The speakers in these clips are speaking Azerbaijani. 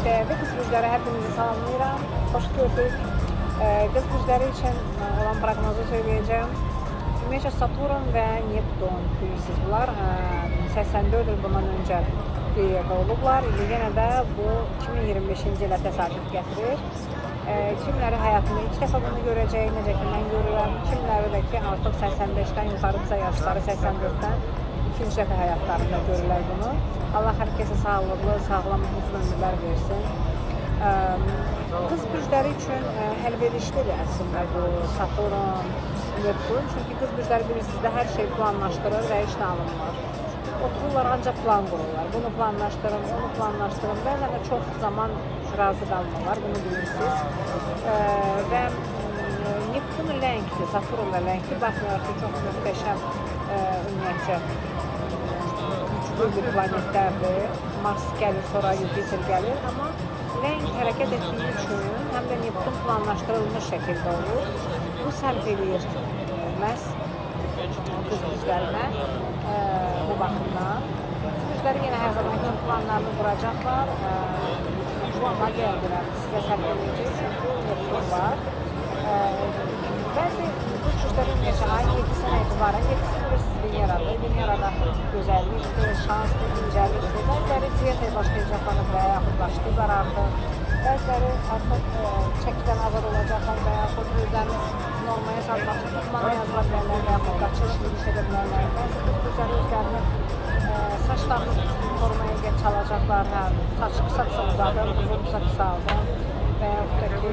Değerli qız gücləri hepinizi salamlayıram. Xoş gördük. Qız gücləri için olan proqnozu söyleyeceğim. Ümumiyyətlə Saturn və Neptun bilirsiniz bunlar 84 il bundan öncə bir yerdə olublar. İndi yenə də bu 2025-ci ilə təsadüf gətirir. Kimləri həyatında ilk dəfə bunu görəcək, necə ki mən görürəm. Kimləri də ki artıq 85-dən yuxarıdırsa yaşları 84-dən ikinci dəfə həyatlarında görürlər bunu. Allah hər kəsə sağlıqlı, sağlam, uzun ömürlər versin. Qız gücləri üçün əlverişlidir əslində bu Saturn, Neptun. Çünki qız gücləri bilirsiniz də hər şey planlaşdırır və işlə alınmır. Otururlar, ancaq plan qururlar. Bunu planlaşdırın, onu planlaşdırın. Bəzən də çox zaman razı qalmırlar, bunu bilirsiniz. Və Neptun ləngdir, Saturn da ləngdir. Baxmayaraq ki, çox möhtəşəm ümumiyyətcə güclü bir planetlərdir. Mars gəlir, sonra Jupiter gəlir. Amma ləng hərəkət etdiyi üçün həm də Neptun planlaşdırılmış şəkildə olur. Bu sərf edir məhz qız güclərinə bu baxımdan. Qız gücləri yenə hər zaman üçün planlarını quracaqlar. Bu amma gəldirəm, sizə sərf edəcək, çünki Neptun var. Bəzi qız gücləri ümumiyyətlə ayın 7-sinə etibarən, 7-si bilirsiniz Venerada. Venerada gözəllikdir, şansdır, incəlikdir. Bəziləri diyetaya başlayacaqlar və yaxud başlayırlar artıq. Bəziləri artıq çəkidən azad olacaqlar və yaxud özlərini normaya salmaq üçün idmana yazıla bilərlər və yaxud qaçış yürüyüş edə bilərlər. Bəzi qız gücləri özlərini saçlarını korumaya çalacaqlar. Saç qısaqsa uzadır, uzunsa qısaldır. Və yaxud da ki,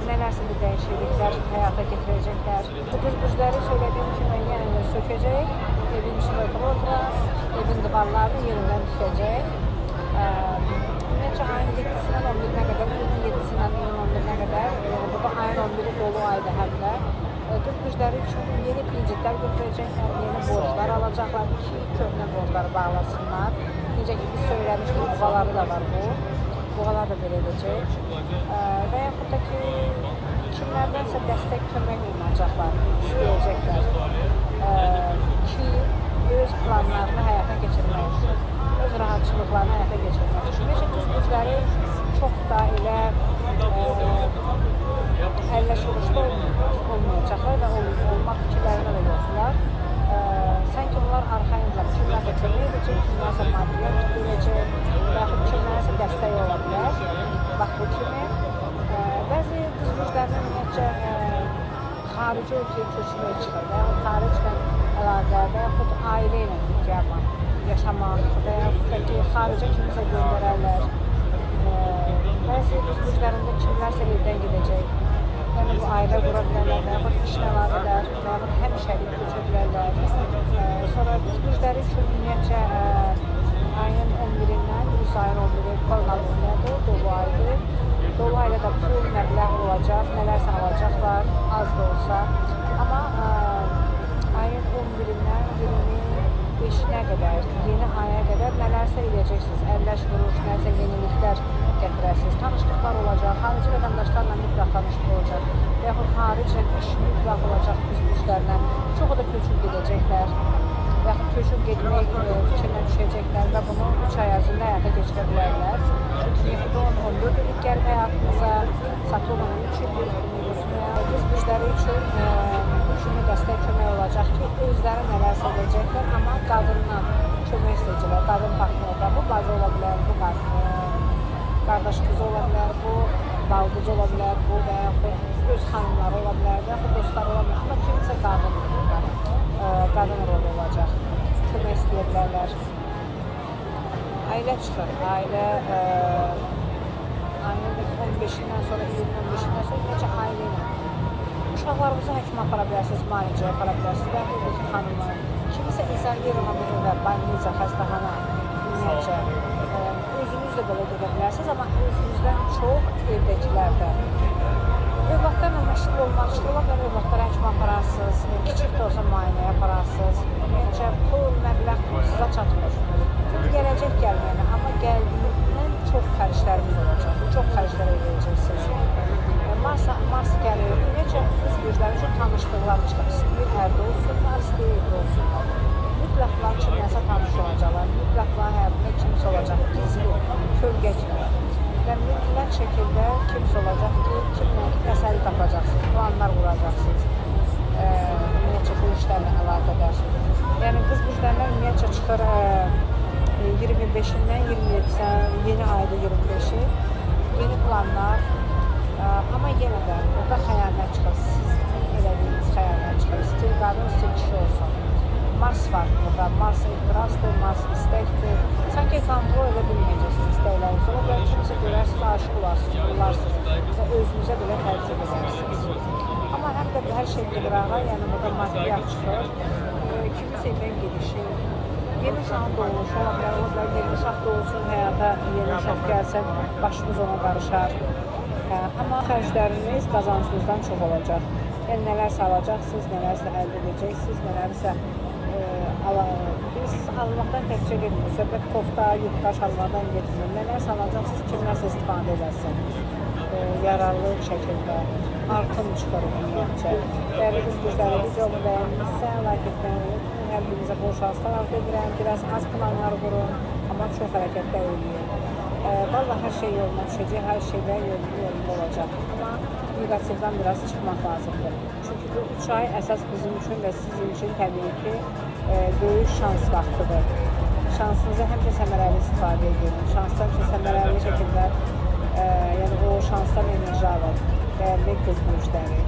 nələrsə bir dəyişikliklər həyata getirəcəklər. Bu qız gücləri söylədiyim kimi yenə də sökəcək, evin içində otura-otura, evin divarlarını yerindən düşəcək. Ümumiyyətcə ayın 7-sindən 11-nə qədər, iyunun 7-sindən iyunun 11-nə qədər, burada ayın 11-i dolu aydır həm də. Qız gücləri üçün yeni kreditlər götürəcəklər, yeni borclar alacaqlar ki, köhnə borcları bağlasınlar. Necə ki, biz söyləmişdik, buğaları da var bu. Buğalar da belə edəcək. Və yaxud da ki, kimlərdənsə dəstək kömək olunacaqlar, istəyəcəklər ki, öz planlarını həyata keçirmək üçün, öz rahatçılıqlarını həyata keçirmək üçün. Ümumiyyətlə, qız gücləri çox da elə əlləşilişdə olmayacaqlar və olmaq fikirlərində də yoxdular. Sanki onlar arxayındılar, kimlərsə kömək edəcək, kimlərsə maddiyyat verəcək və yaxud kimlərsə dəstək ola bilər. Bax, bu kimi. Bəzi qız güclərinin ümumiyyətcə xarici ölkəyə köçməyə çıxır və yaxud xariclə əlaqə və yaxud ailə ilə birgə yaşamaq və yaxud da ki, xaricə kimisə göndərərlər. Bəzi qız güclərində kimlərsə evdən gedəcək. Yəni bu ailə qura bilərlər və yaxud işlə əlaqədər və yaxud həmişəlik köçə bilərlər. Sonra qız gücləri üçün ümumiyyətcə ayın 11-dən, Rus ayın 11-i Kornalındadır, dolu aydır. Dolu ayda da pul məbləğ olacaq, nələrsə alacaqlar, az da olsa. Amma ayın 11-dən 25-nə qədər, yeni aya qədər nələrsə edəcəksiniz. Əlləş vuruş, nələrsə yeniliklər gətirəsiniz. Tanışlıqlar olacaq, xarici vətəndaşlarla mütləq tanışlıq olacaq. Və yaxud xariclə iş mütləq olacaq qız güclərlə. Çoxu da köçüb gedəcəklər. Və yaxud köçüb getmək fikrinə düşəcəklər və bunu 3 ay ərzində həyata keçirə bilərlər. Çünki Neptun 14 illik gəlib həyatımıza, Saturn 3 illik qız gücləri üçün kimi dəstək kömək olacaq ki, özləri nələrsə edəcəklər, amma qadından kömək istəyəcəklər, qadın partnerdə. Bu bacı ola bilər, bu qardaş qızı ola bilər, bu balqızı ola bilər, bu və yaxud öz xanımları ola bilər, və yaxud dostları ola bilər. Amma kimsə qadın rolu olacaq, kömək istəyə bilərlər. Ailə çıxır, ailə ayın 15-dən sonra, iyunun 15-dən sonra necə ailə ilə. Uşaqlarımızı həkimə apara bilərsiniz, müalicəyə apara bilərsiniz və evdəki xanımı. Kimisə izolirama bir evə, banliza, xəstəxana, ümumiyyətcə. Özünüz də belə gedə bilərsiniz, amma özünüzdən çox evdəkilərdə. Övladlarla məşğul olmaq üçün ola bilər, övladlara həkimə apararsınız, kiçik də olsa müayinəyə apararsınız. Ümumiyyətcə, pul, məbləğ sizə çatmır. Pul gələcək gəlməyənə, amma gəldiyindən çox xərclərimiz olacaq. Çox xərclər edəcəksiniz. Mars gəlir, ümumiyyətcə, qız gücləri üçün tanışdıqlar çıxır. İstəyir ərdə olsunlar, istəyir evdə olsunlar. Mütləqlər kimləsə tanış olacaqlar, mütləqlər həyatında kimsə olacaq, gizli, kölgə kimi. və mütləq şəkildə kimsə olacaq ki, kimlə ki, təsəlli tapacaqsınız, planlar quracaqsınız, ümumiyyətcə bu işlərlə əlaqədar. Yəni, qız müjdələr ümumiyyətcə çıxır 25-dən 27-sə, yeni ayda 25-i, yeni planlar, amma yenə də burada xəyalət çıxır, sizin elədiyiniz xəyalət çıxır, stil qadın, stil kişi olsun. Mars var burada, Mars ehtirasdır, Mars istəkdir. Sanki kontrol edə bilməyəcəksiniz istəklərinizi. Ola bilər kimsə görərsiniz, aşıq olarsınız və özünüzə belə tərcih edərsiniz. Amma həm də hər şey bir qırağa, yəni burada maddiyat çıxır. Kiminsə evdən gedişi, yeni uşağın doğuluşu ola bilər, yeni uşaq doğulsun həyata, yeni uşaq gəlsə, başımız ona qarışar. Amma xərcləriniz qazancınızdan çox olacaq. Yəni, nələrsə alacaqsınız, nələrsə əldə edəcəksiniz, nələrsə siz almaqdan təkcə getmir. Söhbət kofta, yurttaş almaqdan getmir. Nələrsə alacaqsınız, kimlərsə istifadə edəsin. Yararlı şəkildə artım çıxır ümumiyyətcə. Dəyərli qız müjdəli videomu bəyənmişsə, like etməyi unutmayın. Hər birinizə bol şanslar arzu edirəm. Biraz az planlar qurun, amma çox hərəkətdə eləyin. Vallahi hər şey yoluna düşəcək, hər şeydə yolunda olacaq. Amma negativdən biraz çıxmaq lazımdır. Çünki bu 3 ay əsas bizim üçün və sizin üçün təbii ki, böyük şans vaxtıdır. Şansınızı həmişə səmərəli istifadə edin. Şansdan həmişə səmərəli şəkildə, yəni o şansdan enerji alın. Dəyərli qız müjdəli.